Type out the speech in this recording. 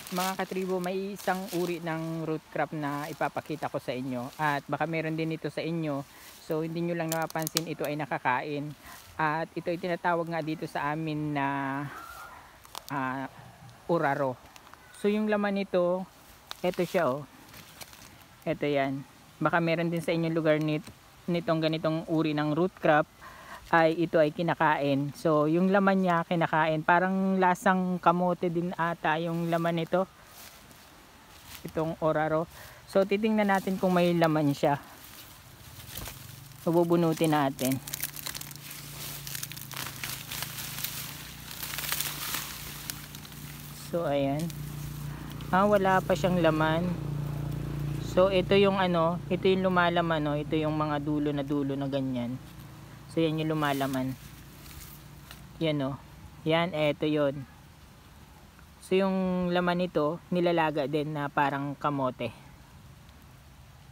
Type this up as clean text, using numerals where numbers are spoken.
Mga katribo, may isang uri ng root crop na ipapakita ko sa inyo at baka meron din ito sa inyo. So hindi nyo lang napapansin, ito ay nakakain. At ito ay tinatawag nga dito sa amin na uraro. So yung laman nito, ito siya oh. Ito yan. Baka meron din sa inyong lugar nitong ganitong uri ng root crop ay ito ay kinakain. So yung laman niya kinakain, parang lasang kamote din ata yung laman nito, itong oraro. So titingnan natin kung may laman siya. Bubunutin natin. So ayan, wala pa siyang laman. So ito yung ito yung lumalaman, no? Ito yung mga dulo na ganyan. So yan yung lumalaman. Yan oh. Yan, eto yon. So yung laman nito, nilalaga din na parang kamote.